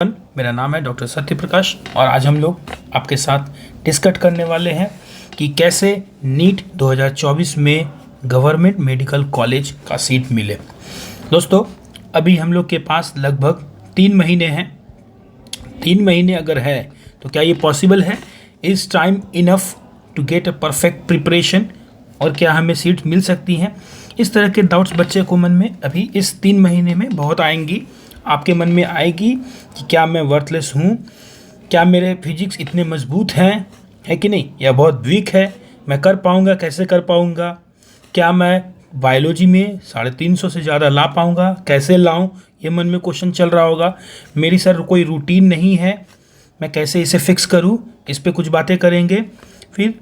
मेरा नाम है डॉक्टर सत्य प्रकाश और आज हम लोग आपके साथ डिस्कस करने वाले हैं कि कैसे नीट 2024 में गवर्नमेंट मेडिकल कॉलेज का सीट मिले। दोस्तों, अभी हम लोग के पास लगभग 3 महीने हैं। 3 महीने अगर है तो क्या ये पॉसिबल है? Is time enough to get a perfect preparation और क्या हमें सीट मिल सकती हैं? इस तरह के डाउट्स बच्चे को मन में अभी इस 3 महीने में बहुत आएंगी। आपके मन में आएगी कि क्या मैं वर्थलेस हूँ, क्या मेरे फिजिक्स इतने मजबूत हैं, है कि नहीं, या बहुत वीक है, मैं कर पाऊँगा, कैसे कर पाऊँगा, क्या मैं बायोलॉजी में 350 से ज़्यादा ला पाऊँगा, कैसे लाऊँ, ये मन में क्वेश्चन चल रहा होगा। मेरी सर कोई रूटीन नहीं है, मैं कैसे इसे फिक्स करूँ, इस पे कुछ बातें करेंगे। फिर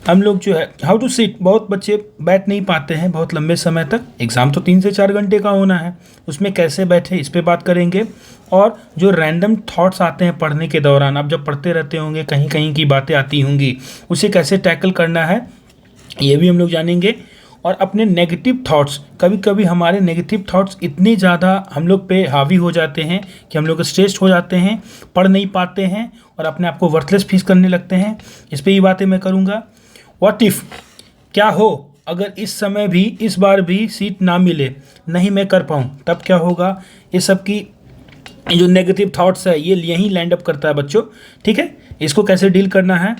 हम लोग जो है हाउ टू सिट, बहुत बच्चे बैठ नहीं पाते हैं बहुत लंबे समय तक। एग्ज़ाम तो 3 से 4 घंटे का होना है, उसमें कैसे बैठे इस पे बात करेंगे। और जो रैंडम थॉट्स आते हैं पढ़ने के दौरान, आप जब पढ़ते रहते होंगे कहीं कहीं की बातें आती होंगी, उसे कैसे टैकल करना है ये भी हम लोग जानेंगे। और अपने नेगेटिव थॉट्स, कभी कभी हमारे नेगेटिव थॉट्स इतने ज़्यादा हम लोग पे हावी हो जाते हैं कि हम लोग स्ट्रेस्ड हो जाते हैं, पढ़ नहीं पाते हैं और अपने आप को वर्थलेस फील करने लगते हैं। इस पर ये बातें मैं करूँगा। व्हाट इफ़, क्या हो अगर इस समय भी, इस बार भी सीट ना मिले, नहीं मैं कर पाऊँ, तब क्या होगा? ये सब की जो नेगेटिव थॉट्स है ये यहीं लैंड अप करता है बच्चों, ठीक है। इसको कैसे डील करना है।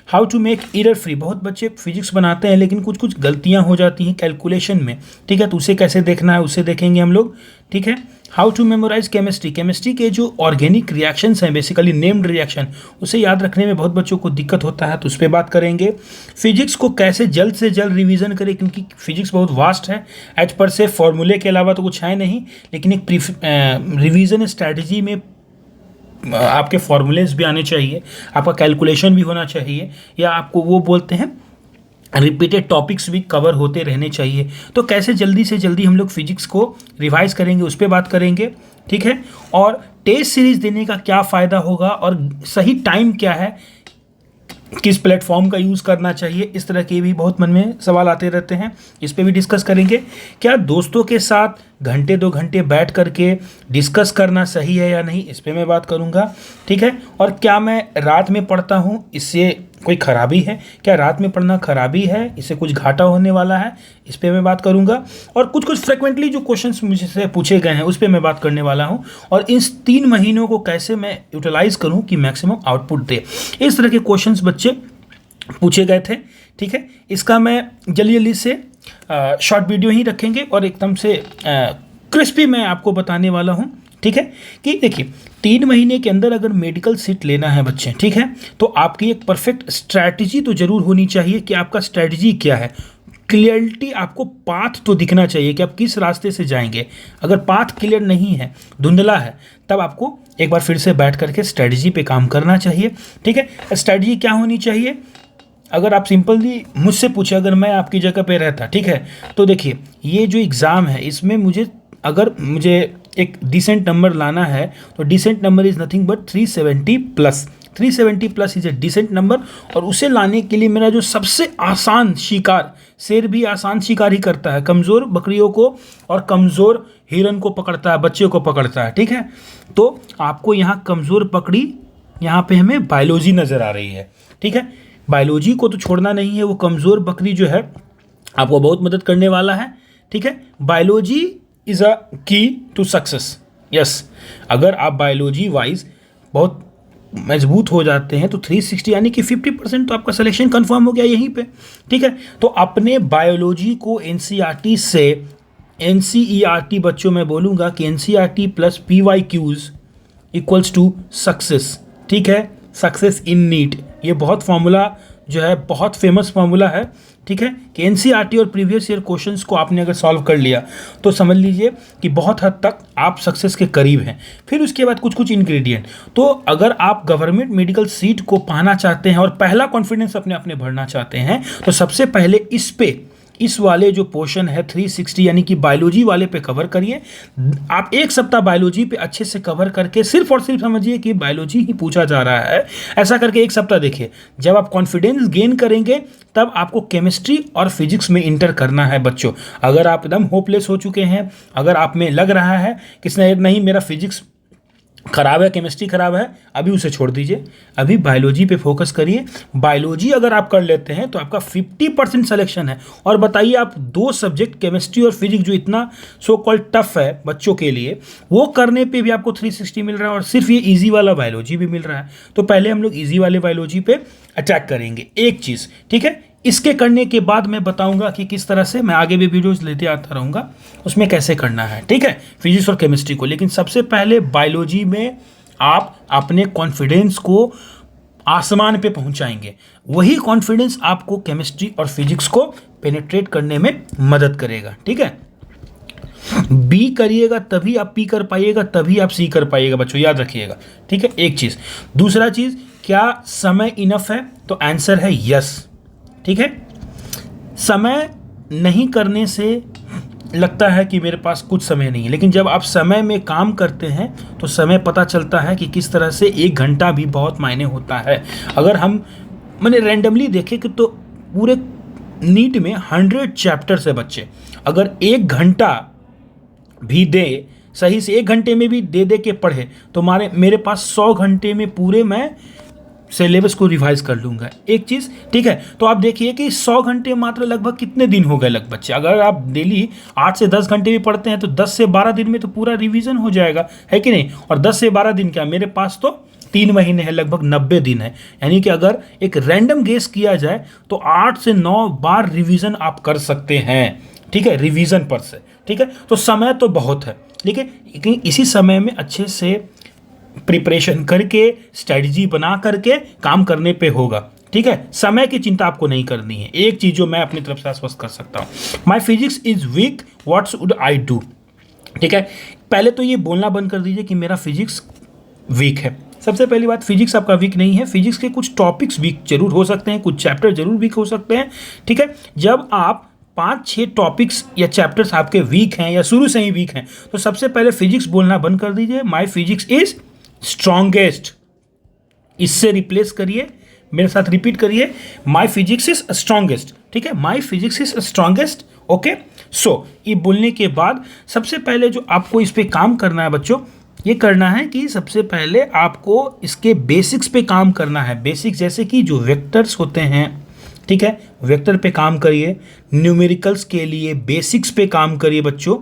How to make error free, बहुत बच्चे फिजिक्स बनाते हैं लेकिन कुछ कुछ गलतियां हो जाती हैं कैलकुलेशन में, ठीक है, तो उसे कैसे देखना है उसे देखेंगे हम लोग, ठीक है। How to memorise chemistry, chemistry के जो ऑर्गेनिक रिएक्शंस हैं, बेसिकली नेम्ड रिएक्शन, उसे याद रखने में बहुत बच्चों को दिक्कत होता है, तो उस पर बात करेंगे। फिजिक्स को कैसे जल्द से जल्द रिवीजन करें, क्योंकि फिजिक्स बहुत वास्ट है। एज पर से फॉर्मूले के अलावा तो कुछ है नहीं, लेकिन एक रिवीजन स्ट्रैटेजी में आपके फॉर्मूलेस भी आने चाहिए, आपका कैलकुलेशन भी होना चाहिए, या आपको वो बोलते हैं रिपीटेड टॉपिक्स भी कवर होते रहने चाहिए। तो कैसे जल्दी से जल्दी हम लोग फिजिक्स को रिवाइज करेंगे उस पर बात करेंगे, ठीक है। और टेस्ट सीरीज देने का क्या फ़ायदा होगा और सही टाइम क्या है, किस प्लेटफॉर्म का यूज़ करना चाहिए, इस तरह के भी बहुत मन में सवाल आते रहते हैं, इस पे भी डिस्कस करेंगे। क्या दोस्तों के साथ घंटे 2 घंटे बैठ करके डिस्कस करना सही है या नहीं, इस पे मैं बात करूंगा, ठीक है। और क्या मैं रात में पढ़ता हूँ, इससे कोई खराबी है? क्या रात में पढ़ना खराबी है, इससे कुछ घाटा होने वाला है, इस पे मैं बात करूंगा। और कुछ कुछ फ्रिक्वेंटली जो क्वेश्चंस मुझसे पूछे गए हैं उस पर मैं बात करने वाला हूँ। और इस 3 महीनों को कैसे मैं यूटिलाइज करूँ कि मैक्सिमम आउटपुट दे, इस तरह के क्वेश्चंस बच्चे पूछे गए थे, ठीक है। इसका मैं जल्दी जल्दी से शॉर्ट वीडियो ही रखेंगे और एकदम से क्रिस्पी मैं आपको बताने वाला हूँ, ठीक है। कि देखिए 3 महीने के अंदर अगर मेडिकल सीट लेना है बच्चे, ठीक है, तो आपकी एक परफेक्ट स्ट्रैटेजी तो जरूर होनी चाहिए कि आपका स्ट्रैटेजी क्या है। क्लियरिटी, आपको पाथ तो दिखना चाहिए कि आप किस रास्ते से जाएंगे। अगर पाथ क्लियर नहीं है, धुंधला है, तब आपको एक बार फिर से बैठ करके स्ट्रैटेजी पे काम करना चाहिए, ठीक है। स्ट्रैटेजी क्या होनी चाहिए? अगर आप सिंपली मुझसे पूछे, अगर मैं आपकी जगह पे रहता, ठीक है, तो देखिए ये जो एग्ज़ाम है इसमें अगर मुझे एक डिसेंट नंबर लाना है तो decent number is nothing but 370 plus. 370 plus is a decent number. और उसे लाने के लिए मेरा जो सबसे आसान शिकार, शेर भी आसान शिकार ही करता है, कमज़ोर बकरियों को और कमज़ोर हिरन को पकड़ता है, बच्चे को पकड़ता है, ठीक है। तो आपको यहाँ कमज़ोर पकड़ी, यहाँ पे हमें बायोलॉजी नज़र आ रही है, ठीक है। बायोलॉजी को तो छोड़ना नहीं है, वो कमज़ोर बकरी जो है आपको बहुत मदद करने वाला है, ठीक है। बायोलॉजी इज़ अ की टू सक्सेस। यस, अगर आप बायोलॉजी वाइज बहुत मजबूत हो जाते हैं तो 360 यानी कि 50% तो आपका सिलेक्शन कंफर्म हो गया यहीं पे, ठीक है। तो अपने बायोलॉजी को एनसीईआरटी से, एनसीईआरटी बच्चों में बोलूँगा कि NCERT plus PYQs equals to success, ठीक है। सक्सेस इन नीट, ये बहुत फार्मूला जो है, बहुत फेमस फार्मूला है, ठीक है। कि एनसीईआरटी और प्रीवियस ईयर क्वेश्चंस को आपने अगर सॉल्व कर लिया तो समझ लीजिए कि बहुत हद तक आप सक्सेस के करीब हैं। फिर उसके बाद कुछ कुछ इंग्रेडिएंट, तो अगर आप गवर्नमेंट मेडिकल सीट को पाना चाहते हैं और पहला कॉन्फिडेंस अपने अपने भरना चाहते हैं, तो सबसे पहले इस वाले जो पोर्शन है 360 यानी कि बायोलॉजी वाले पे कवर करिए। आप 1 सप्ताह बायोलॉजी पे अच्छे से कवर करके सिर्फ और सिर्फ समझिए कि बायोलॉजी ही पूछा जा रहा है, ऐसा करके 1 सप्ताह देखिए। जब आप कॉन्फिडेंस गेन करेंगे तब आपको केमिस्ट्री और फिजिक्स में इंटर करना है बच्चों। अगर आप एकदम होपलेस हो चुके हैं, अगर आप में लग रहा है कि नहीं मेरा फिजिक्स खराब है, केमिस्ट्री खराब है, अभी उसे छोड़ दीजिए, अभी बायोलॉजी पे फोकस करिए। बायोलॉजी अगर आप कर लेते हैं तो आपका 50% सिलेक्शन है। और बताइए आप 2 सब्जेक्ट केमिस्ट्री और फिजिक्स जो इतना सो कॉल्ड टफ है बच्चों के लिए, वो करने पे भी आपको 360 मिल रहा है और सिर्फ ये इजी वाला बायोलॉजी भी मिल रहा है। तो पहले हम लोग इजी वाले बायोलॉजी पे अटैक करेंगे एक चीज़, ठीक है। इसके करने के बाद मैं बताऊंगा कि किस तरह से मैं आगे भी वीडियोस लेते आता रहूँगा, उसमें कैसे करना है, ठीक है, फिजिक्स और केमिस्ट्री को। लेकिन सबसे पहले बायोलॉजी में आप अपने कॉन्फिडेंस को आसमान पे पहुंचाएंगे। वही कॉन्फिडेंस आपको केमिस्ट्री और फिजिक्स को पेनिट्रेट करने में मदद करेगा, ठीक है। बी करिएगा तभी आप पी कर पाइएगा, तभी आप सी कर पाइएगा बच्चों, याद रखिएगा, ठीक है। एक चीज़। दूसरा चीज़, क्या समय इनफ है? तो आंसर है यस, ठीक है। समय नहीं करने से लगता है कि मेरे पास कुछ समय नहीं है, लेकिन जब आप समय में काम करते हैं तो समय पता चलता है कि किस तरह से 1 घंटा भी बहुत मायने होता है। अगर हम मैंने रैंडमली देखे कि तो पूरे नीट में 100 चैप्टर्स है बच्चे, अगर 1 घंटा भी दे, सही से 1 घंटे में भी दे के पढ़े तो मेरे पास 100 घंटे में पूरे मैं सिलेबस को रिवाइज कर लूँगा। एक चीज़, ठीक है। तो आप देखिए कि 100 घंटे मात्र लगभग कितने दिन हो गए लग बच्चे, अगर आप डेली 8 से 10 घंटे भी पढ़ते हैं तो 10 से 12 दिन में तो पूरा रिवीजन हो जाएगा, है कि नहीं। और 10 से 12 दिन क्या, मेरे पास तो 3 महीने हैं, लगभग 90 दिन है। यानी कि अगर एक रैंडम गेस किया जाए तो 8 से 9 बार रिवीजन आप कर सकते हैं, ठीक है, रिवीजन पर से, ठीक है। तो समय तो बहुत है, लेकिन इसी समय में अच्छे से प्रिपरेशन करके, स्ट्रेटजी बना करके काम करने पे होगा, ठीक है। समय की चिंता आपको नहीं करनी है। एक चीज़ जो मैं अपनी तरफ से आश्वस्त कर सकता हूँ, my physics is weak, what should I do, ठीक है। पहले तो ये बोलना बंद कर दीजिए कि मेरा फिजिक्स वीक है। सबसे पहली बात, फिजिक्स आपका वीक नहीं है। फिजिक्स के कुछ टॉपिक्स वीक जरूर हो सकते हैं, कुछ चैप्टर जरूर वीक हो सकते हैं, ठीक है। जब आप 5-6 टॉपिक्स या चैप्टर्स आपके वीक हैं या शुरू से ही वीक हैं, तो सबसे पहले फिजिक्स बोलना बंद कर दीजिए। माई फिजिक्स इज स्ट्रॉन्गेस्ट, इससे रिप्लेस करिए, मेरे साथ रिपीट करिए, माई फिजिक्स इज स्ट्रॉन्गेस्ट, ठीक है। माई फिजिक्स इज स्ट्रॉन्गेस्ट, ओके। सो ये बोलने के बाद सबसे पहले जो आपको इस पे काम करना है बच्चों, ये करना है कि सबसे पहले आपको इसके बेसिक्स पे काम करना है। बेसिक्स जैसे कि जो वेक्टर्स होते हैं, ठीक है, वेक्टर पे काम करिए। न्यूमेरिकल्स के लिए बेसिक्स पे काम करिए बच्चों,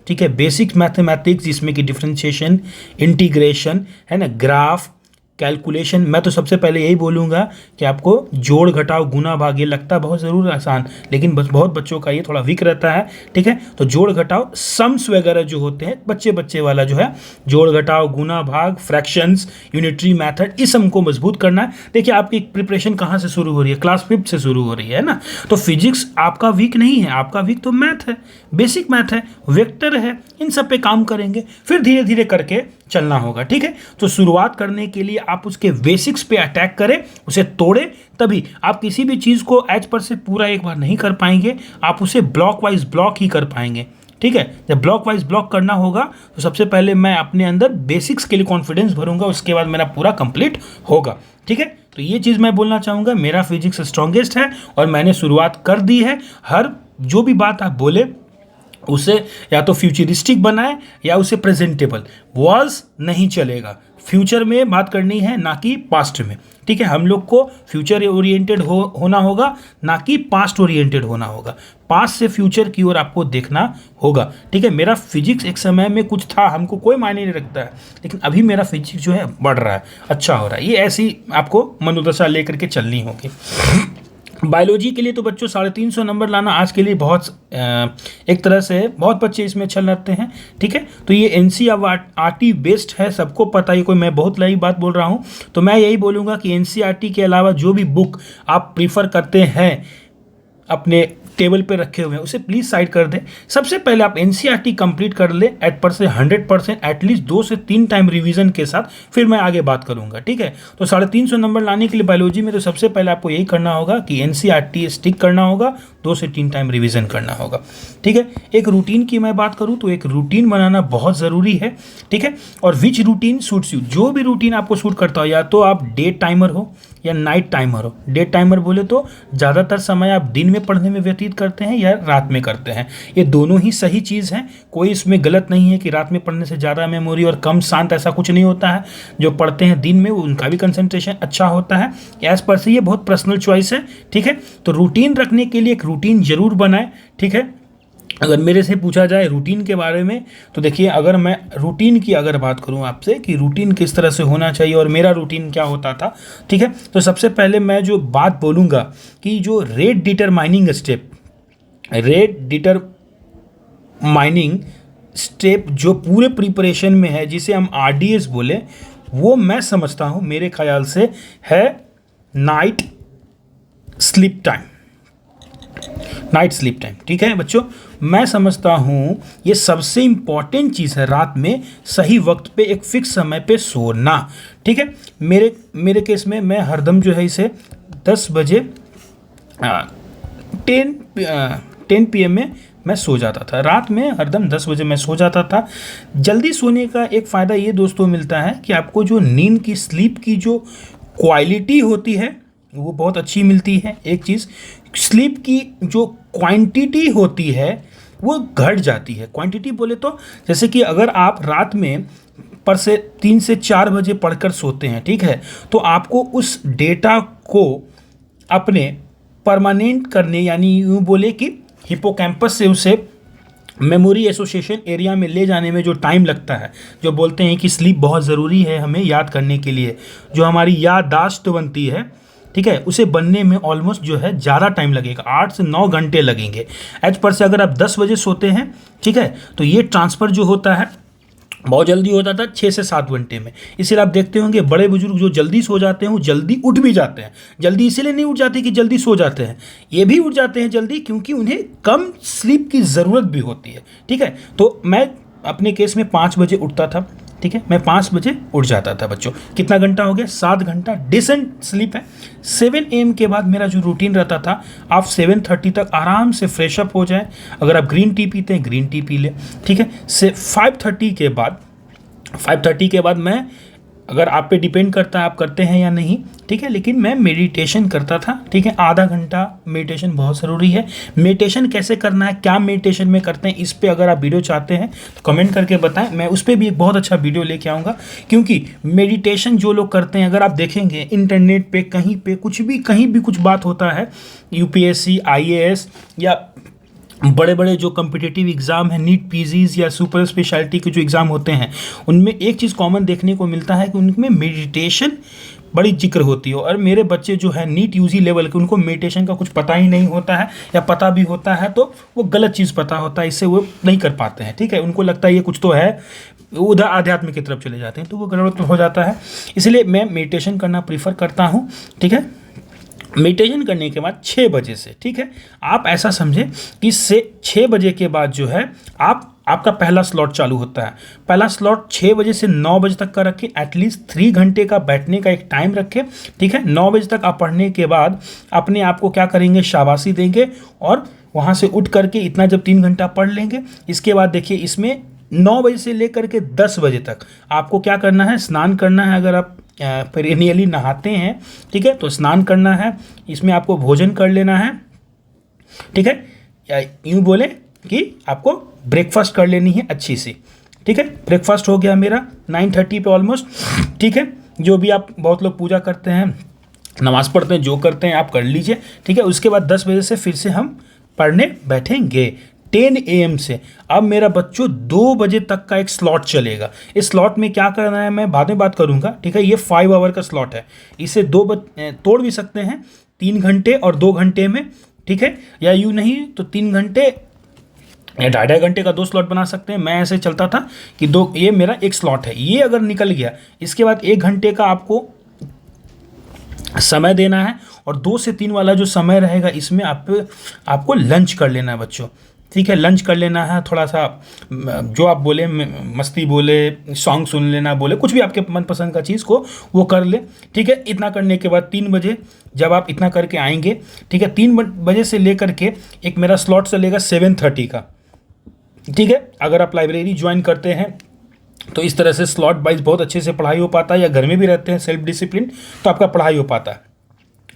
ठीक है। बेसिक मैथमेटिक्स जिसमें कि डिफरेंशिएशन, इंटीग्रेशन है ना, ग्राफ, कैलकुलेशन। मैं तो सबसे पहले यही बोलूँगा कि आपको जोड़ घटाव गुना भाग, ये लगता बहुत ज़रूर आसान, लेकिन बहुत बच्चों का ये थोड़ा वीक रहता है, ठीक है। तो जोड़ घटाव, सम्स वगैरह जो होते हैं, बच्चे वाला जो है जोड़ घटाव गुना भाग, फ्रैक्शंस, यूनिटरी मेथड, इस हमको मजबूत करना है। देखिए आपकी प्रिपरेशन कहाँ से शुरू हो रही है, क्लास 5 से शुरू हो रही है ना। तो फिजिक्स आपका वीक नहीं है, आपका वीक तो मैथ है, बेसिक मैथ है, वेक्टर है, इन सब पे काम करेंगे, फिर धीरे धीरे करके चलना होगा, ठीक है। तो शुरुआत करने के लिए आप उसके बेसिक्स पे अटैक करें, उसे तोड़ें, तभी आप किसी भी चीज़ को एज पर से पूरा एक बार नहीं कर पाएंगे, आप उसे ब्लॉक वाइज ब्लॉक ही कर पाएंगे, ठीक है। जब ब्लॉक वाइज ब्लॉक करना होगा तो सबसे पहले मैं अपने अंदर बेसिक्स के लिए कॉन्फिडेंस भरूंगा, उसके बाद मेरा पूरा कंप्लीट होगा, ठीक है। तो ये चीज़ मैं बोलना चाहूँगा, मेरा फिजिक्स स्ट्रॉन्गेस्ट है और मैंने शुरुआत कर दी है। हर जो भी बात आप बोले उसे या तो फ्यूचरिस्टिक बनाए या उसे प्रेजेंटेबल, वॉज नहीं चलेगा। फ्यूचर में बात करनी है, ना कि पास्ट में, ठीक है। हम लोग को फ्यूचर ओरिएंटेड होना होगा, ना कि पास्ट ओरिएंटेड होना होगा। पास्ट से फ्यूचर की ओर आपको देखना होगा, ठीक है। मेरा फिजिक्स एक समय में कुछ था, हमको कोई मायने नहीं रखता है, लेकिन अभी मेरा फिजिक्स जो है बढ़ रहा है, अच्छा हो रहा है। ये ऐसी आपको मनोदशा लेकर के चलनी होगी। बायोलॉजी के लिए तो बच्चों 350 नंबर लाना आज के लिए बहुत एक तरह से बहुत बच्चे इसमें छल लगते हैं, ठीक है। तो ये एनसीईआरटी बेस्ड है, सबको पता है, कोई मैं बहुत नई बात बोल रहा हूँ। तो मैं यही बोलूँगा कि एनसीईआरटी के अलावा जो भी बुक आप प्रीफर करते हैं अपने टेबल पे रखे हुए हैं, उसे प्लीज़ साइड कर दें। सबसे पहले आप एनसीईआरटी कंप्लीट कर लें एट पर से 100%, एटलीस्ट 2 से 3 टाइम रिवीजन के साथ, फिर मैं आगे बात करूंगा, ठीक है। तो 350 नंबर लाने के लिए बायोलॉजी में तो सबसे पहले आपको यही करना होगा कि एनसीईआरटी स्टिक करना होगा, 2 से 3 टाइम रिवीजन करना होगा, ठीक है। एक रूटीन की मैं बात करूँ तो एक रूटीन बनाना बहुत ज़रूरी है, ठीक है। और विच रूटीन सूट्स यू, जो भी रूटीन आपको सूट करता हो, या तो आप डे टाइमर हो या नाइट टाइमर हो। डे टाइमर बोले तो ज़्यादातर समय आप दिन में पढ़ने में व्यतीत करते हैं या रात में करते हैं। ये दोनों ही सही चीज़ हैं, कोई इसमें गलत नहीं है कि रात में पढ़ने से ज़्यादा मेमोरी और कम शांत, ऐसा कुछ नहीं होता है। जो पढ़ते हैं दिन में उनका भी कंसंट्रेशन अच्छा होता है। एज पर से ये बहुत पर्सनल चॉइस है, ठीक है। तो रूटीन रखने के लिए एक रूटीन जरूर बनाएं, ठीक है। अगर मेरे से पूछा जाए रूटीन के बारे में, तो देखिए अगर मैं रूटीन की अगर बात करूं आपसे कि रूटीन किस तरह से होना चाहिए और मेरा रूटीन क्या होता था, ठीक है। तो सबसे पहले मैं जो बात बोलूँगा कि जो रेट डिटरमाइनिंग स्टेप जो पूरे प्रिपरेशन में है, जिसे हम RDS बोले, वो मैं समझता हूँ मेरे ख्याल से है नाइट स्लीप टाइम, ठीक है बच्चों। मैं समझता हूँ ये सबसे इम्पॉर्टेंट चीज़ है, रात में सही वक्त पे एक फिक्स समय पे सोना, ठीक है। मेरे केस में मैं हरदम जो है इसे 10 बजे 10 PM में मैं सो जाता था। रात में हरदम 10 बजे मैं सो जाता था। जल्दी सोने का एक फ़ायदा ये दोस्तों मिलता है कि आपको जो नींद की स्लीप की जो क्वालिटी होती है वो बहुत अच्छी मिलती है। एक चीज़, स्लीप की जो क्वांटिटी होती है वो घट जाती है। क्वांटिटी बोले तो जैसे कि अगर आप रात में पर से 3 से 4 बजे पढ़कर सोते हैं, ठीक है, तो आपको उस डेटा को अपने परमानेंट करने, यानी यूँ बोले कि हिपोकैम्पस से उसे मेमोरी एसोसिएशन एरिया में ले जाने में जो टाइम लगता है, जो बोलते हैं कि स्लीप बहुत ज़रूरी है हमें याद करने के लिए, जो हमारी याददाश्त बनती है, ठीक है, उसे बनने में ऑलमोस्ट जो है ज़्यादा टाइम लगेगा, 8 से 9 घंटे लगेंगे। एज पर से अगर आप 10 बजे सोते हैं, ठीक है, तो ये ट्रांसफ़र जो होता है बहुत जल्दी होता था, 6 से 7 घंटे में। इसीलिए आप देखते होंगे बड़े बुजुर्ग जो जल्दी सो जाते हैं वो जल्दी उठ भी जाते हैं। जल्दी इसीलिए नहीं उठ जाते कि जल्दी सो जाते हैं, ये भी उठ जाते हैं जल्दी क्योंकि उन्हें कम स्लीप की ज़रूरत भी होती है, ठीक है। तो मैं अपने केस में 5 बजे उठता था, ठीक है, मैं 5 बजे उठ जाता था बच्चों। कितना घंटा हो गया? 7 घंटा डिसेंट स्लीप है। 7 AM के बाद मेरा जो रूटीन रहता था, आप 7:30 तक आराम से फ्रेश अप हो जाए। अगर आप ग्रीन टी पीते हैं ग्रीन टी पी लें, ठीक है। से 5:30 के बाद मैं, अगर आप पे डिपेंड करता है आप करते हैं या नहीं, ठीक है, लेकिन मैं मेडिटेशन करता था, ठीक है। आधा घंटा मेडिटेशन बहुत ज़रूरी है। मेडिटेशन कैसे करना है, क्या मेडिटेशन में करते हैं, इस पे अगर आप वीडियो चाहते हैं तो कमेंट करके बताएं, मैं उस पर भी एक बहुत अच्छा वीडियो लेके आऊँगा। क्योंकि मेडिटेशन जो लोग करते हैं, अगर आप देखेंगे इंटरनेट पे कहीं भी कुछ बात होता है, UPSC IAS या बड़े बड़े जो कम्पिटिटिव एग्ज़ाम हैं, नीट पीजीज या सुपर स्पेशलिटी के जो एग्ज़ाम होते हैं, उनमें एक चीज़ कॉमन देखने को मिलता है कि उनमें मेडिटेशन बड़ी जिक्र होती है। और मेरे बच्चे जो है नीट UG लेवल के, उनको मेडिटेशन का कुछ पता ही नहीं होता है, या पता भी होता है तो वो गलत चीज़ पता होता है, इससे वो नहीं कर पाते हैं, ठीक है। उनको लगता है ये कुछ तो है, उधर आध्यात्म की तरफ चले जाते हैं, तो वो गलत हो जाता है। इसलिए मैं मेडिटेशन करना प्रीफर करता हूँ, ठीक है। मेडिटेशन करने के बाद 6 बजे से, ठीक है, आप ऐसा समझें कि से 6 बजे के बाद जो है आपका पहला स्लॉट चालू होता है। पहला स्लॉट 6 बजे से 9 बजे तक का रखें, एटलीस्ट 3 घंटे का बैठने का एक टाइम रखें, ठीक है। 9 बजे तक आप पढ़ने के बाद अपने आप को क्या करेंगे, शाबाशी देंगे और वहाँ से उठ करके इतना जब 3 घंटा पढ़ लेंगे, इसके बाद देखिए इसमें 9 बजे से लेकर के 10 बजे तक आपको क्या करना है, स्नान करना है। अगर आप पेरिनियली नहाते हैं, ठीक है, तो स्नान करना है। इसमें आपको भोजन कर लेना है, ठीक है, या यूँ बोले कि आपको ब्रेकफास्ट कर लेनी है अच्छी सी, ठीक है। ब्रेकफास्ट हो गया मेरा 9:30 पे ऑलमोस्ट, ठीक है। जो भी आप, बहुत लोग पूजा करते हैं, नमाज़ पढ़ते हैं, जो करते हैं आप कर लीजिए, ठीक है। उसके बाद 10 बजे से फिर से हम पढ़ने बैठेंगे 10 AM से। अब मेरा बच्चों 2 बजे तक का एक स्लॉट चलेगा। इस स्लॉट में क्या करना है मैं बाद में बात करूंगा, ठीक है। ये 5 आवर का स्लॉट है, इसे तोड़ भी सकते हैं 3 घंटे और 2 घंटे में, ठीक है, या यूँ नहीं तो 3 घंटे या 2.5 घंटे का 2 स्लॉट बना सकते हैं। मैं ऐसे चलता था कि ये मेरा एक स्लॉट है, ये अगर निकल गया, इसके बाद 1 घंटे का आपको समय देना है और 2 से 3 वाला जो समय रहेगा इसमें आपको लंच कर लेना है बच्चों, ठीक है। लंच कर लेना है, थोड़ा सा जो आप बोले मस्ती बोले, सॉन्ग सुन लेना बोले, कुछ भी आपके मनपसंद का चीज़ को वो कर ले, ठीक है। इतना करने के बाद 3 बजे जब आप इतना करके आएंगे, ठीक है, 3 बजे से लेकर के एक मेरा स्लॉट चलेगा 7:30 का, ठीक है। अगर आप लाइब्रेरी ज्वाइन करते हैं तो इस तरह से स्लॉट वाइज बहुत अच्छे से पढ़ाई हो पाता है, या घर में भी रहते हैं सेल्फ डिसिप्लिन तो आपका पढ़ाई हो पाता है।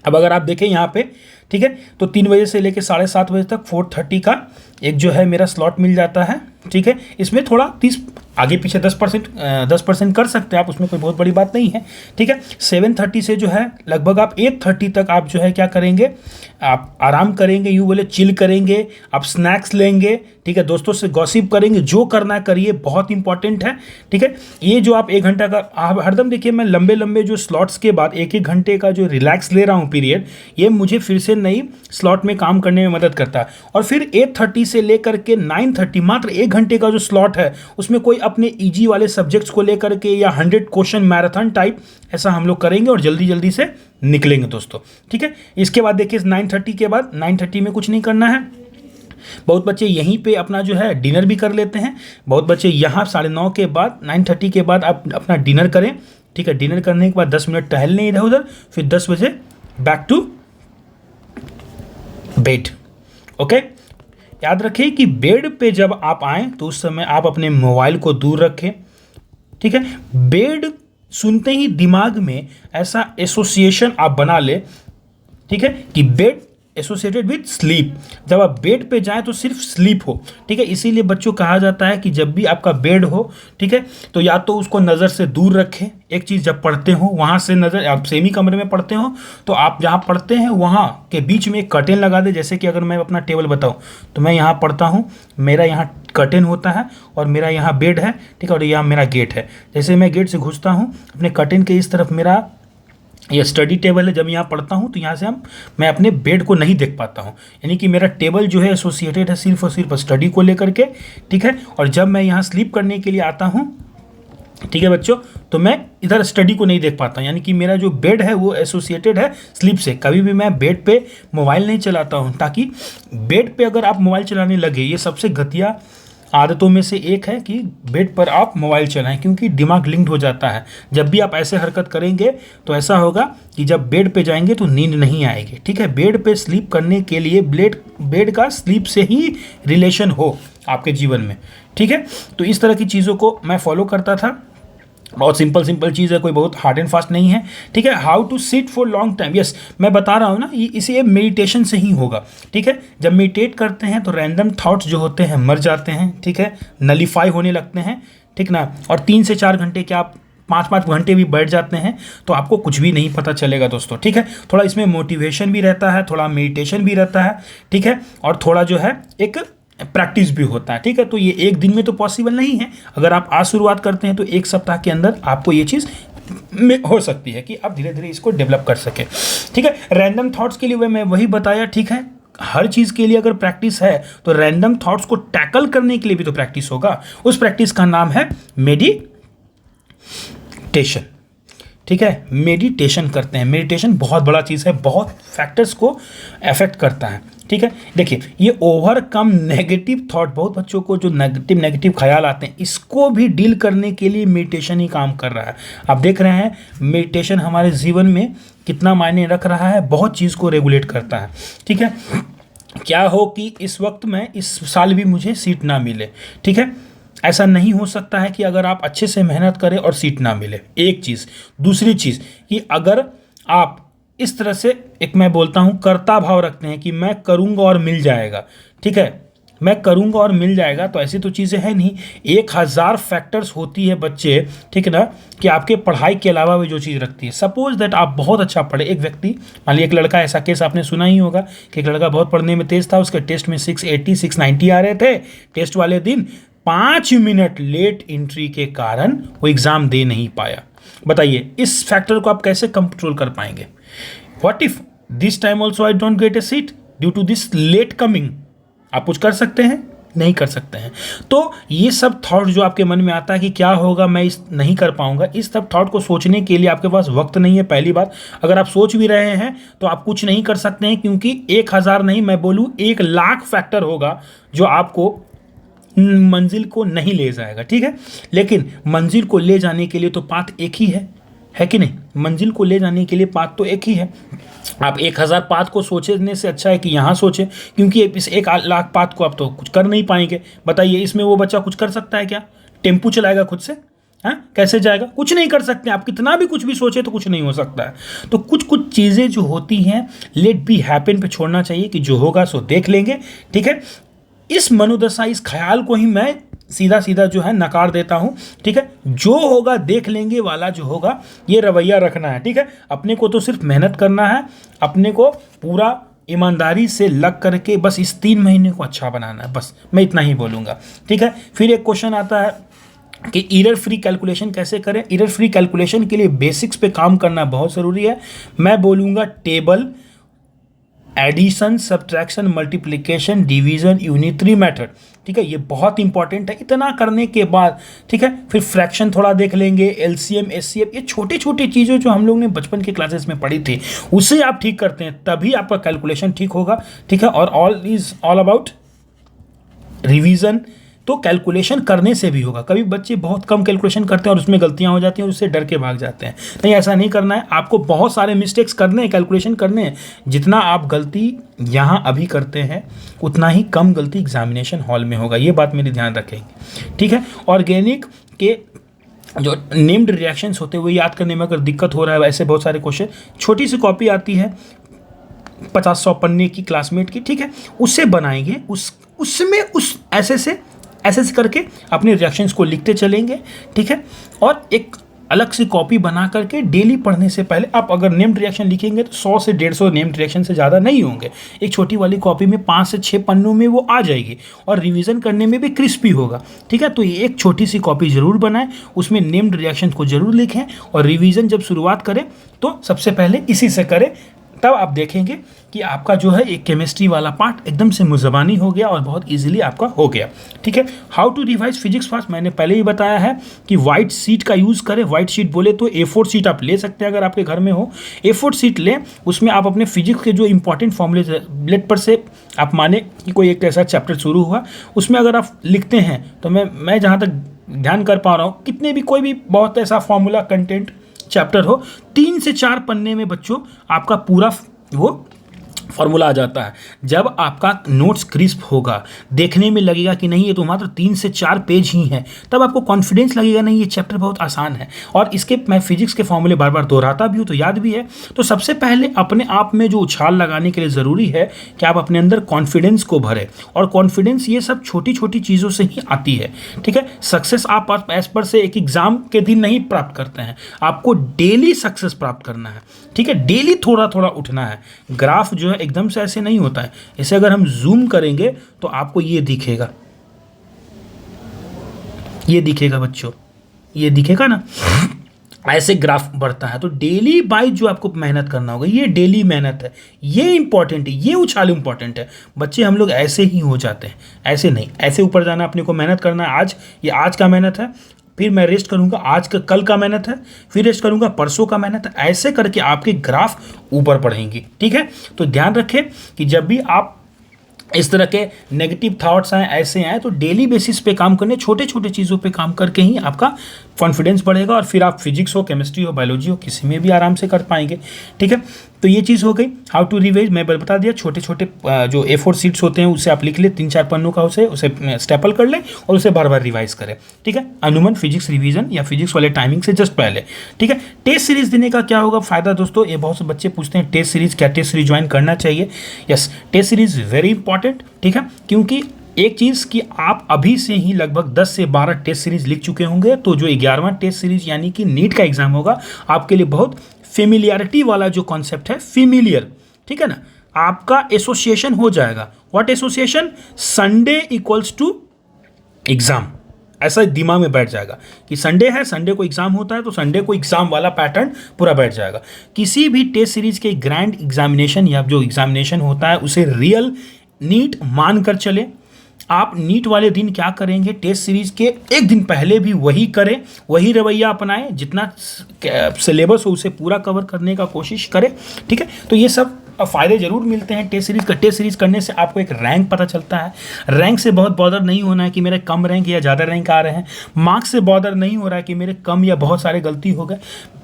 अब अगर आप देखें यहाँ पे, ठीक है, तो 3 बजे से लेकर 7:30 बजे तक 4:30 का एक जो है मेरा स्लॉट मिल जाता है, ठीक है। इसमें थोड़ा 30 आगे पीछे 10% कर सकते हैं आप, उसमें कोई बहुत बड़ी बात नहीं है, ठीक है। 7:30 से जो है लगभग आप 8:30 तक आप जो है क्या करेंगे, आप आराम करेंगे, यूँ बोले चिल करेंगे, आप स्नैक्स लेंगे, ठीक है, दोस्तों से गॉसिप करेंगे, जो करना है करिए, बहुत इंपॉर्टेंट है, ठीक है। ये जो आप 1 घंटा का आप हरदम देखिए, मैं लंबे लंबे जो स्लॉट्स के बाद 1-1 घंटे का जो रिलैक्स ले रहा हूँ पीरियड, ये मुझे फिर से नई स्लॉट में काम करने में मदद करता है। और फिर 8:30 से लेकर के 9:30 मात्र 1 घंटे का जो स्लॉट है, उसमें कोई अपने ईजी वाले सब्जेक्ट्स को लेकर के या 100 क्वेश्चन मैराथन टाइप ऐसा हम लोग करेंगे और जल्दी जल्दी से निकलेंगे दोस्तों, ठीक है। इसके बाद देखिए 9:30 के बाद 9:30 में कुछ नहीं करना है। बहुत बच्चे यहीं पे अपना जो है डिनर भी कर लेते हैं, बहुत बच्चे यहाँ 9:30 के बाद 9:30 के बाद आप अपना डिनर करें, ठीक है। डिनर करने के बाद 10 मिनट टहल लें इधर उधर, फिर 10 बजे बैक टू बेड, ओके। याद रखिए कि बेड पे जब आप आएँ तो उस समय आप अपने मोबाइल को दूर रखें, ठीक है। बेड सुनते ही दिमाग में ऐसा एसोसिएशन आप बना ले, ठीक है, कि बेड एसोसिएटेड विद स्लीप, जब आप बेड पे जाएं तो सिर्फ स्लीप हो, ठीक है। इसीलिए बच्चों कहा जाता है कि जब भी आपका बेड हो, ठीक है, तो या तो उसको नज़र से दूर रखें। एक चीज़, जब पढ़ते हो वहाँ से नज़र, आप सेमी कमरे में पढ़ते हो तो आप जहाँ पढ़ते हैं वहाँ के बीच में एक कर्टेन लगा दे। जैसे कि अगर मैं अपना टेबल बताऊँ तो मैं यहाँ पढ़ता हूँ, मेरा यहाँ कर्टेन होता है और मेरा यहाँ बेड है, ठीक है, और यहाँ मेरा गेट है। जैसे मैं गेट से घुसता हूँ, अपने कर्टेन के इस तरफ मेरा ये स्टडी टेबल है। जब यहाँ पढ़ता हूँ तो यहाँ से मैं अपने बेड को नहीं देख पाता हूँ, यानी कि मेरा टेबल जो है एसोसिएटेड है सिर्फ और सिर्फ स्टडी को लेकर के, ठीक है। और जब मैं यहाँ स्लीप करने के लिए आता हूँ, ठीक है बच्चों, तो मैं इधर स्टडी को नहीं देख पाता, यानी कि मेरा जो बेड है वो एसोसिएटेड है स्लीप से। कभी भी मैं बेड पे मोबाइल नहीं चलाता हूँ, ताकि बेड पे अगर आप मोबाइल चलाने लगे, ये सबसे घटिया आदतों में से एक है कि बेड पर आप मोबाइल चलाएं, क्योंकि दिमाग लिंक्ड हो जाता है। जब भी आप ऐसे हरकत करेंगे तो ऐसा होगा कि जब बेड पे जाएंगे तो नींद नहीं आएगी, ठीक है। बेड पे स्लीप करने के लिए बेड का स्लीप से ही रिलेशन हो आपके जीवन में, ठीक है। तो इस तरह की चीज़ों को मैं फॉलो करता था। बहुत सिंपल चीज़ है, कोई बहुत हार्ड एंड फास्ट नहीं है, ठीक है। How to sit for long time, yes, मैं बता रहा हूँ ना, इसे मेडिटेशन से ही होगा, ठीक है। जब मेडिटेट करते हैं तो रैंडम थॉट्स जो होते हैं मर जाते हैं, ठीक है, नलीफाई होने लगते हैं, ठीक ना। और 3 से 4 घंटे के आप 5-5 घंटे भी बैठ जाते हैं तो आपको कुछ भी नहीं पता चलेगा दोस्तों, ठीक है। थोड़ा इसमें मोटिवेशन भी रहता है, थोड़ा मेडिटेशन भी रहता है, ठीक है, और थोड़ा जो है एक प्रैक्टिस भी होता है, ठीक है। तो ये एक दिन में तो पॉसिबल नहीं है। अगर आप आज शुरुआत करते हैं तो 1 सप्ताह के अंदर आपको ये चीज़ में हो सकती है कि आप धीरे धीरे इसको डेवलप कर सकें, ठीक है। रैंडम थॉट्स के लिए मैं वही बताया, ठीक है। हर चीज़ के लिए अगर प्रैक्टिस है तो रैंडम थॉट्स को टैकल करने के लिए भी तो प्रैक्टिस होगा। उस प्रैक्टिस का नाम है मेडिटेशन, ठीक है। मेडिटेशन करते हैं। मेडिटेशन बहुत बड़ा चीज़ है, बहुत फैक्टर्स को अफेक्ट करता है, ठीक है। देखिए, ये ओवरकम नेगेटिव थॉट, बहुत बच्चों को जो नेगेटिव ख्याल आते हैं, इसको भी डील करने के लिए मेडिटेशन ही काम कर रहा है। आप देख रहे हैं मेडिटेशन हमारे जीवन में कितना मायने रख रहा है, बहुत चीज़ को रेगुलेट करता है, ठीक है। क्या हो कि इस वक्त में इस साल भी मुझे सीट ना मिले, ठीक है, ऐसा नहीं हो सकता है कि अगर आप अच्छे से मेहनत करें और सीट ना मिले, एक चीज़। दूसरी चीज़ कि अगर आप इस तरह से, एक मैं बोलता हूँ, कर्ता भाव रखते हैं कि मैं करूँगा और मिल जाएगा, ठीक है, मैं करूँगा और मिल जाएगा, तो ऐसी तो चीज़ें हैं नहीं। 1000 फैक्टर्स होती है बच्चे, ठीक है ना, कि आपके पढ़ाई के अलावा भी जो चीज़ रखती है। सपोज दैट आप बहुत अच्छा पढ़े, एक व्यक्ति, मान लीजिए एक लड़का, ऐसा केस आपने सुना ही होगा कि एक लड़का बहुत पढ़ने में तेज़ था, उसके टेस्ट में 680 690 आ रहे थे। टेस्ट वाले दिन 5 मिनट लेट एंट्री के कारण वो एग्ज़ाम दे नहीं पाया। बताइए, इस फैक्टर को आप कैसे कंट्रोल कर पाएंगे? What if this time also I don't get a seat due to this late coming? आप कुछ कर सकते हैं? नहीं कर सकते हैं। तो ये सब थॉट जो आपके मन में आता है कि क्या होगा, मैं इस नहीं कर पाऊंगा, इस सब थॉट को सोचने के लिए आपके पास वक्त नहीं है। पहली बात, अगर आप सोच भी रहे हैं तो आप कुछ नहीं कर सकते हैं, क्योंकि 1000 नहीं, मैं बोलूँ 1,00,000 फैक्टर होगा जो आपको मंजिल को नहीं ले जाएगा, ठीक है। लेकिन मंजिल को ले जाने के लिए तो पाथ एक ही है कि नहीं? मंजिल को ले जाने के लिए पाथ तो एक ही है। आप 1000 पाथ को सोचने से अच्छा है कि यहाँ सोचें, क्योंकि इस 1,00,000 पाथ को आप तो कुछ कर नहीं पाएंगे। बताइए, इसमें वो बच्चा कुछ कर सकता है क्या? टेम्पू चलाएगा खुद से? हाँ, कैसे जाएगा? कुछ नहीं कर सकते आप, कितना भी कुछ भी सोचे तो कुछ नहीं हो सकता है। तो कुछ कुछ चीज़ें जो होती हैं लेट बी हैपन पे छोड़ना चाहिए कि जो होगा सो देख लेंगे, ठीक है। इस मनोदशा, इस ख्याल को ही मैं सीधा सीधा जो है नकार देता हूँ, ठीक है। जो होगा देख लेंगे वाला जो होगा, ये रवैया रखना है, ठीक है। अपने को तो सिर्फ मेहनत करना है, अपने को पूरा ईमानदारी से लग करके बस इस 3 महीने को अच्छा बनाना है, बस मैं इतना ही बोलूँगा, ठीक है। फिर एक क्वेश्चन आता है कि एरर फ्री कैलकुलेशन कैसे करें। एरर फ्री कैलकुलेशन के लिए बेसिक्स पे काम करना बहुत ज़रूरी है। मैं बोलूँगा table, addition, subtraction, multiplication, division, unitary method, ठीक है, ये बहुत इंपॉर्टेंट है। इतना करने के बाद, ठीक है, फिर फ्रैक्शन थोड़ा देख लेंगे, एलसीएम, एचसीएफ, ये छोटी छोटी चीज़ें जो हम लोग ने बचपन के क्लासेस में पढ़ी थी, उसे आप ठीक करते हैं तभी आपका कैलकुलेशन ठीक होगा, ठीक है। और all is all about revision. तो कैलकुलेशन करने से भी होगा। कभी बच्चे बहुत कम कैलकुलेशन करते हैं और उसमें गलतियां हो जाती हैं और उससे डर के भाग जाते हैं। नहीं, ऐसा नहीं करना है, आपको बहुत सारे मिस्टेक्स करने हैं, कैलकुलेशन करने हैं। जितना आप गलती यहाँ अभी करते हैं उतना ही कम गलती एग्जामिनेशन हॉल में होगा, ये बात मेरी ध्यान रखेंगे, ठीक है। ऑर्गेनिक के जो नेम्ड रिएक्शंस होते हैं वो याद करने में अगर दिक्कत हो रहा है, वैसे बहुत सारे क्वेश्चन, छोटी सी कॉपी आती है 50-100 पन्ने की क्लासमेट की, ठीक है, उससे बनाएंगे, उसमें ऐसे से करके अपने रिएक्शंस को लिखते चलेंगे, ठीक है। और एक अलग से कॉपी बना करके डेली पढ़ने से पहले आप अगर नेम्ड रिएक्शन लिखेंगे तो 100 से 150 नेम्ड रिएक्शन से ज़्यादा नहीं होंगे। एक छोटी वाली कॉपी में 5 से 6 पन्नों में वो आ जाएगी और रिवीजन करने में भी क्रिस्पी होगा, ठीक है। तो ये एक छोटी सी कॉपी ज़रूर बनाएं, उसमें नेम्ड रिएक्शन को ज़रूर लिखें और रिवीजन जब शुरुआत करें तो सबसे पहले इसी से करें। तब आप देखेंगे कि आपका जो है एक केमिस्ट्री वाला पार्ट एकदम से मुज़बानी हो गया और बहुत इजीली आपका हो गया, ठीक है। How to revise physics fast, मैंने पहले ही बताया है कि वाइट शीट का यूज़ करें। वाइट शीट बोले तो A4 शीट आप ले सकते हैं अगर आपके घर में हो। A4 शीट लें, उसमें आप अपने फिजिक्स के जो इंपॉर्टेंट फॉर्मूले ब्लेड पर से आप माने कि कोई एक ऐसा चैप्टर शुरू हुआ, उसमें अगर आप लिखते हैं तो मैं जहाँ तक ध्यान कर पा रहा हूँ, कितने भी कोई भी बहुत ऐसा फॉर्मूला कंटेंट चैप्टर हो, 3 से 4 पन्ने में बच्चों आपका पूरा वो फॉर्मूला आ जाता है। जब आपका नोट्स क्रिस्प होगा, देखने में लगेगा कि नहीं ये तो मात्र 3 से 4 पेज ही हैं, तब आपको कॉन्फिडेंस लगेगा नहीं ये चैप्टर बहुत आसान है। और इसके मैं फिजिक्स के फॉर्मूले बार बार दोहराता भी हूँ तो याद भी है। तो सबसे पहले अपने आप में जो उछाल लगाने के लिए ज़रूरी है कि आप अपने अंदर कॉन्फिडेंस को भरें, और कॉन्फिडेंस ये सब छोटी छोटी चीज़ों से ही आती है, ठीक है। सक्सेस आप एज पर से एक एग्जाम के दिन नहीं प्राप्त करते हैं, आपको डेली सक्सेस प्राप्त करना है, ठीक है। डेली थोड़ा थोड़ा उठना है। ग्राफ जो है एकदम से ऐसे नहीं होता है। इसे अगर हम जूम करेंगे तो आपको ये दिखेगा, ये दिखेगा बच्चों, ये दिखेगा ना, ऐसे ग्राफ बढ़ता है। तो डेली बाय जो आपको मेहनत करना होगा, ये डेली मेहनत है, ये इंपॉर्टेंट है, ये उछाल इंपॉर्टेंट है। बच्चे हम लोग ऐसे ही हो जाते हैं, ऐसे नहीं, ऐसे ऊपर जाना, अपने को मेहनत करना है। आज ये आज का मेहनत है, फिर मैं रेस्ट करूंगा, आज का कल का मेहनत है, फिर रेस्ट करूंगा, परसों का मेहनत है। ऐसे करके आपके ग्राफ ऊपर बढ़ेंगी, ठीक है। तो ध्यान रखें कि जब भी आप इस तरह के नेगेटिव थॉट्स आए, ऐसे आए, तो डेली बेसिस पे काम करने, छोटे छोटे चीज़ों पे काम करके ही आपका कॉन्फिडेंस बढ़ेगा और फिर आप फिजिक्स हो, केमिस्ट्री हो, बायोलॉजी हो, किसी में भी आराम से कर पाएंगे, ठीक है। तो ये चीज़ हो गई। हाउ टू रिवाइज मैं बता दिया, छोटे छोटे जो A4 शीट्स होते हैं उससे आप लिख ले, 3-4 पन्नों का, उसे स्टेपल कर लें और उसे बार बार रिवाइज करें, ठीक है। अनुमान फिजिक्स रिवीजन या फिजिक्स वाले टाइमिंग से जस्ट पहले, ठीक है। टेस्ट सीरीज देने का क्या होगा फ़ायदा दोस्तों, ये बहुत से बच्चे पूछते हैं टेस्ट सीरीज, क्या टेस्ट सीरीज ज्वाइन करना चाहिए। Yes, test series very important, ठीक है। क्योंकि एक चीज़ कि आप अभी से ही लगभग 10 से 12 टेस्ट सीरीज लिख चुके होंगे, तो जो 11वां टेस्ट सीरीज यानी कि नीट का एग्जाम होगा, आपके लिए बहुत फेमिलियरिटी वाला जो कॉन्सेप्ट है, फेमिलियर, ठीक है ना, आपका एसोसिएशन हो जाएगा। What association? Sunday equals to exam, ऐसा दिमाग में बैठ जाएगा कि संडे है, संडे को एग्जाम होता है, तो संडे को एग्जाम वाला पैटर्न पूरा बैठ जाएगा। किसी भी टेस्ट सीरीज के ग्रैंड एग्जामिनेशन या जो एग्जामिनेशन होता है उसे रियल नीट मान कर चले। आप नीट वाले दिन क्या करेंगे, टेस्ट सीरीज के एक दिन पहले भी वही करें, वही रवैया अपनाएं, जितना सिलेबस हो उसे पूरा कवर करने का कोशिश करें, ठीक है। तो ये सब फ़ायदे जरूर मिलते हैं टेस्ट सीरीज का। टेस्ट सीरीज करने से आपको एक रैंक पता चलता है। रैंक से बहुत बॉदर नहीं होना है कि मेरे कम रैंक या ज़्यादा रैंक आ रहे हैं। मार्क्स से बॉदर नहीं हो रहा है कि मेरे कम या बहुत सारे गलती हो गए।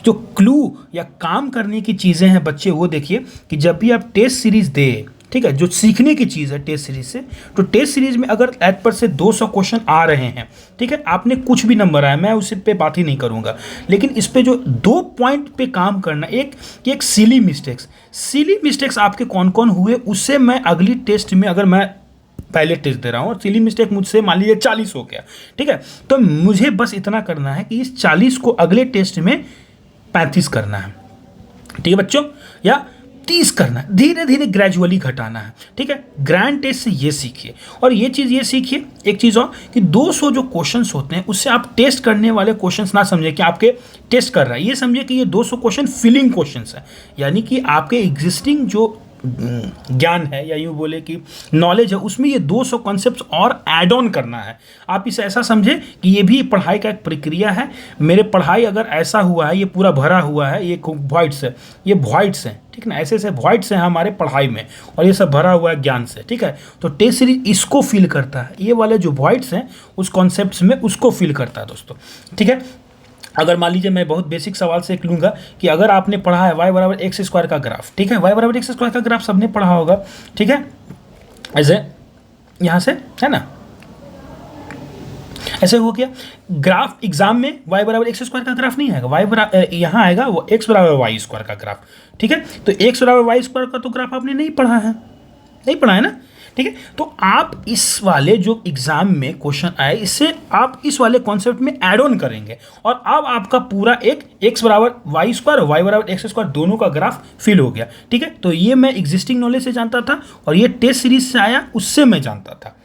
जो क्लू या काम करने की चीज़ें हैं बच्चे, वो देखिए कि जब भी आप टेस्ट सीरीज दें, ठीक है, जो सीखने की चीज़ है टेस्ट सीरीज से। तो टेस्ट सीरीज में अगर एट पर से 200 क्वेश्चन आ रहे हैं, ठीक है, आपने कुछ भी नंबर आया, मैं उस पे बात ही नहीं करूंगा, लेकिन इस पे जो 2 पॉइंट पे काम करना, एक सिली मिस्टेक्स आपके कौन कौन हुए, उससे मैं अगली टेस्ट में, अगर मैं पहले टेस्ट दे रहा हूँ और सिली मिस्टेक मुझसे मान लीजिए 40 हो गया, ठीक है, तो मुझे बस इतना करना है कि इस 40 को अगले टेस्ट में 35 करना है, ठीक है बच्चों, या 30 करना है, धीरे धीरे ग्रेजुअली घटाना है, ठीक है। ग्रैंड टेस्ट से ये सीखिए, और ये चीज़ ये सीखिए, एक चीज़ और, कि 200 जो क्वेश्चंस होते हैं उससे आप टेस्ट करने वाले क्वेश्चंस ना समझे कि आपके टेस्ट कर रहा है, ये समझिए कि ये 200 क्वेश्चन फिलिंग क्वेश्चंस है, यानी कि आपके एग्जिस्टिंग जो ज्ञान है या यूँ बोले कि नॉलेज है, उसमें ये 200 कॉन्सेप्ट्स और ऐड ऑन करना है। आप इसे ऐसा समझे कि ये भी पढ़ाई का एक प्रक्रिया है। मेरे पढ़ाई अगर ऐसा हुआ है, ये पूरा भरा हुआ है, ये वॉइड्स है, ये वॉइड्स हैं, ठीक ना, ऐसे ऐसे वॉइड्स हैं हमारे पढ़ाई में, और ये सब भरा हुआ है ज्ञान से, ठीक है। तो टेस्ट सीरीज इसको फील करता है, ये वाले जो वॉइड्स हैं उस कॉन्सेप्ट्स में उसको फील करता है दोस्तों, ठीक है। अगर मान लीजिए मैं बहुत बेसिक सवाल से एक लूँगा कि अगर आपने पढ़ा है y बराबर एक्स स्क्वायर का ग्राफ, ठीक है, y बराबर एक्स स्क्वायर का ग्राफ सबने पढ़ा होगा, ठीक है, ऐसे यहाँ से है ना, ऐसे हो गया ग्राफ। एग्जाम में y बराबर एक्स स्क्वायर का ग्राफ नहीं आएगा, y बराबर यहाँ आएगा वो x बराबर वाई स्क्वायर का ग्राफ, ठीक है। तो x बराबर वाई स्क्वायर का तो ग्राफ आपने नहीं पढ़ा है, नहीं पढ़ा है ना, ठीक है। तो आप इस वाले जो एग्जाम में क्वेश्चन आए, इससे आप इस वाले कॉन्सेप्ट में ऐड ऑन करेंगे, और अब आपका पूरा एक x बराबर वाई स्क्वायर और y बराबर एक्स स्क्वायर दोनों का ग्राफ फिल हो गया, ठीक है। तो ये मैं एग्जिस्टिंग नॉलेज से जानता था, और ये टेस्ट सीरीज से आया, उससे मैं जानता था,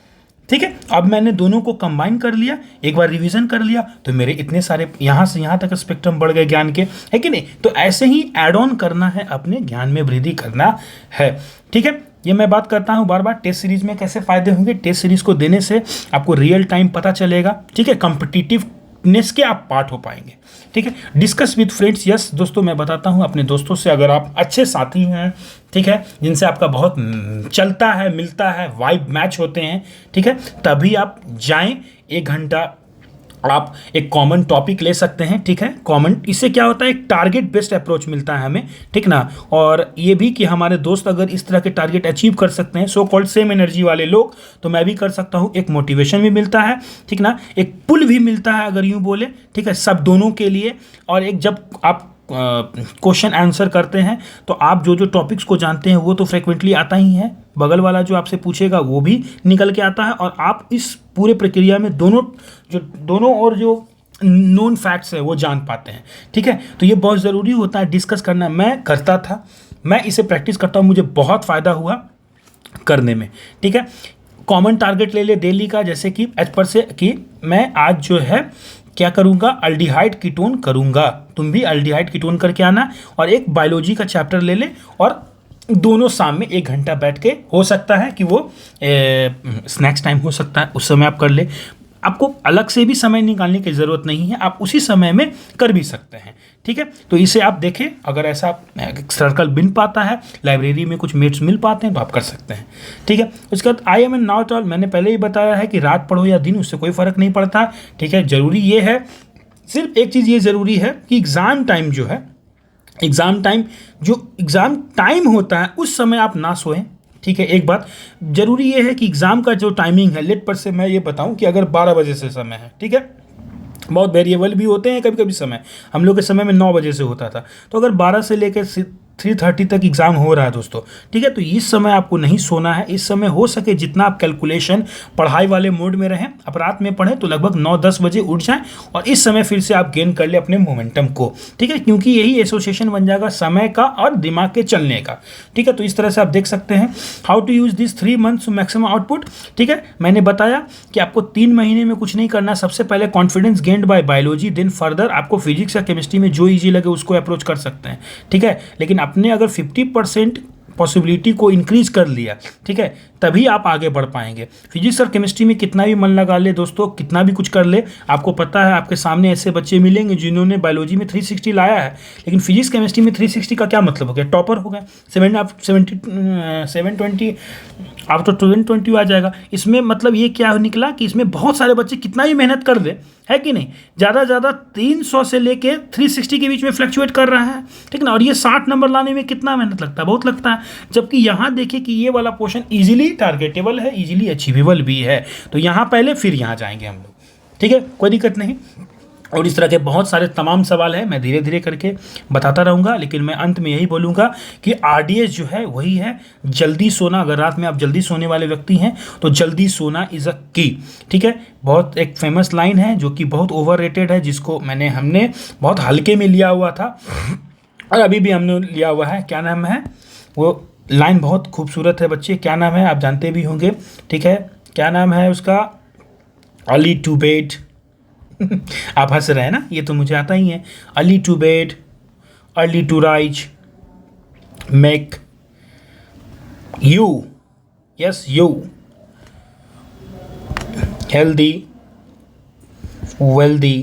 ठीक है। अब मैंने दोनों को कंबाइन कर लिया, एक बार रिवीजन कर लिया, तो मेरे इतने सारे यहाँ से यहाँ तक स्पेक्ट्रम बढ़ गए ज्ञान के, है कि नहीं। तो ऐसे ही ऐड ऑन करना है, अपने ज्ञान में वृद्धि करना है, ठीक है। ये मैं बात करता हूँ बार बार, टेस्ट सीरीज में कैसे फ़ायदे होंगे। टेस्ट सीरीज को देने से आपको रियल टाइम पता चलेगा, ठीक है, कॉम्पिटिटिवनेस के आप पार्ट हो पाएंगे, ठीक है। डिस्कस विद फ्रेंड्स, यस दोस्तों, मैं बताता हूँ अपने दोस्तों से, अगर आप अच्छे साथी हैं, ठीक है, जिनसे आपका बहुत चलता है, मिलता है, वाइब मैच होते हैं, ठीक है, तभी आप जाएं। 1 घंटा आप एक कॉमन टॉपिक ले सकते हैं, ठीक है। कॉमन, इससे क्या होता है, एक टारगेट बेस्ड अप्रोच मिलता है हमें, ठीक ना। और ये भी कि हमारे दोस्त अगर इस तरह के टारगेट अचीव कर सकते हैं, सो कॉल्ड सेम एनर्जी वाले लोग, तो मैं भी कर सकता हूँ। एक मोटिवेशन भी मिलता है, ठीक ना, एक पुल भी मिलता है अगर यूँ बोले, ठीक है, सब दोनों के लिए। और एक जब आप क्वेश्चन आंसर करते हैं तो आप जो जो टॉपिक्स को जानते हैं वो तो फ्रिक्वेंटली आता ही है, बगल वाला जो आपसे पूछेगा वो भी निकल के आता है, और आप इस पूरे प्रक्रिया में दोनों और जो नोन फैक्ट्स है वो जान पाते हैं, ठीक है। तो ये बहुत ज़रूरी होता है डिस्कस करना। मैं करता था, मैं इसे प्रैक्टिस करता हूँ, मुझे बहुत फ़ायदा हुआ करने में, ठीक है। कॉमन टारगेट ले ले डेली का, जैसे कि एज पर से कि मैं आज जो है क्या करूँगा, अल्डिहाइड कीटोन करूँगा, तुम भी अल्डिहाइड कीटोन करके आना, और एक बायोलॉजी का चैप्टर ले ले, और दोनों शाम में 1 घंटा बैठ के, हो सकता है कि वो स्नैक्स टाइम हो सकता है, उस समय आप कर ले। आपको अलग से भी समय निकालने की ज़रूरत नहीं है, आप उसी समय में कर भी सकते हैं, ठीक है। तो इसे आप देखें, अगर ऐसा सर्कल बन पाता है, लाइब्रेरी में कुछ मेट्स मिल पाते हैं तो आप कर सकते हैं, ठीक है। उसके बाद I am an not all, मैंने पहले ही बताया है कि रात पढ़ो या दिन, उससे कोई फ़र्क नहीं पड़ता, ठीक है। ज़रूरी ये है, सिर्फ एक चीज़ ये ज़रूरी है कि एग्ज़ाम टाइम जो है, एग्ज़ाम टाइम होता है उस समय आप ना सोएं, ठीक है। एक बात ज़रूरी ये है कि एग्ज़ाम का जो टाइमिंग है, लेट पर से मैं ये बताऊं कि अगर 12 बजे से समय है, ठीक है, बहुत वेरिएबल भी होते हैं कभी कभी समय, हम लोग के समय में 9 बजे से होता था, तो अगर 12 से लेकर 3:30 तक एग्ज़ाम हो रहा है दोस्तों, ठीक है, तो इस समय आपको नहीं सोना है। इस समय हो सके जितना आप कैलकुलेशन पढ़ाई वाले मोड में रहें, आप रात में पढ़ें तो लगभग 9-10 बजे उठ जाएं, और इस समय फिर से आप गेन कर ले अपने मोमेंटम को, ठीक है, क्योंकि यही एसोसिएशन बन जाएगा समय का और दिमाग के चलने का, ठीक है। तो इस तरह से आप देख सकते हैं how to use this 3 months maximum output, ठीक है। मैंने बताया कि आपको 3 महीने में कुछ नहीं करना, सबसे पहले confidence gained by biology, then further आपको फिजिक्स या केमिस्ट्री में जो ईजी लगे उसको अप्रोच कर सकते हैं, ठीक है। लेकिन आपने अगर 50% पॉसिबिलिटी को इंक्रीज कर लिया, ठीक है, तभी आप आगे बढ़ पाएंगे। फिजिक्स और केमिस्ट्री में कितना भी मन लगा ले दोस्तों, कितना भी कुछ कर ले, आपको पता है आपके सामने ऐसे बच्चे मिलेंगे जिन्होंने बायोलॉजी में 360 लाया है, लेकिन फिजिक्स केमिस्ट्री में 360 का क्या मतलब हो गया, टॉपर हो गया, 720 आप तो 220 आ जाएगा। इसमें मतलब ये क्या निकला कि इसमें बहुत सारे बच्चे कितना ही मेहनत कर दे, है कि नहीं, ज़्यादा 300 से लेके 360 के बीच में फ्लक्चुएट कर रहा है, ठीक ना। और ये 60 नंबर लाने में कितना मेहनत लगता है, बहुत लगता है। जबकि यहाँ देखिए कि ये वाला पोर्शन इजीली टारगेटेबल है, इजीली अचीवेबल भी है। तो यहाँ पहले फिर यहाँ जाएंगे हम लोग, ठीक है, कोई दिक्कत नहीं। और इस तरह के बहुत सारे तमाम सवाल हैं, मैं धीरे धीरे करके बताता रहूँगा, लेकिन मैं अंत में यही बोलूँगा कि आरडीएस जो है वही है जल्दी सोना। अगर रात में आप जल्दी सोने वाले व्यक्ति हैं तो जल्दी सोना इज़ अ की, ठीक है। बहुत एक फेमस लाइन है जो कि बहुत ओवररेटेड है, जिसको हमने बहुत हल्के में लिया हुआ था और अभी भी हमने लिया हुआ है। क्या नाम है वो लाइन? बहुत खूबसूरत है बच्चे, क्या नाम है आप जानते भी होंगे, ठीक है। क्या नाम है उसका? Early to bed. आप हंस रहे हैं ना, ये तो मुझे आता ही है। Early to bed, early to rise, make you, yes you, healthy, wealthy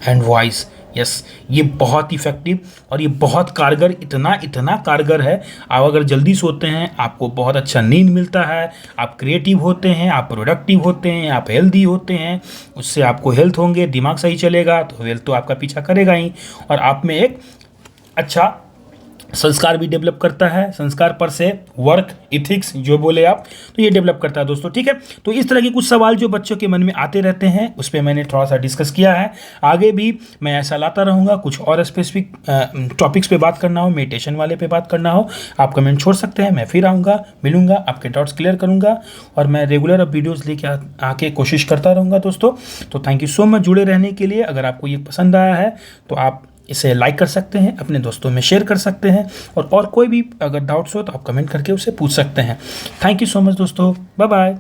and wise. Yes, ये बहुत इफेक्टिव और ये बहुत कारगर, इतना कारगर है। आप अगर जल्दी सोते हैं आपको बहुत अच्छा नींद मिलता है, आप क्रिएटिव होते हैं, आप प्रोडक्टिव होते हैं, आप हेल्दी होते हैं, उससे आपको हेल्थ होंगे, दिमाग सही चलेगा तो हेल्थ तो आपका पीछा करेगा ही, और आप में एक अच्छा संस्कार भी डेवलप करता है। संस्कार पर से वर्क इथिक्स जो बोले आप, तो ये डेवलप करता है दोस्तों, ठीक है। तो इस तरह के कुछ सवाल जो बच्चों के मन में आते रहते हैं उस पर मैंने थोड़ा सा डिस्कस किया है। आगे भी मैं ऐसा लाता रहूँगा। कुछ और स्पेसिफिक टॉपिक्स पे बात करना हो, मेडिटेशन वाले पे बात करना हो, आप कमेंट छोड़ सकते हैं। मैं फिर आऊँगा, मिलूँगा, आपके डाउट्स क्लियर करूँगा और मैं रेगुलर अब वीडियोज़ लेके आके कोशिश करता रहूँगा दोस्तों। तो थैंक यू सो मच जुड़े रहने के लिए। अगर आपको ये पसंद आया है तो आप इसे लाइक कर सकते हैं, अपने दोस्तों में शेयर कर सकते हैं, और कोई भी अगर डाउट्स हो तो आप कमेंट करके उसे पूछ सकते हैं। थैंक यू सो मच दोस्तों, बाय बाय।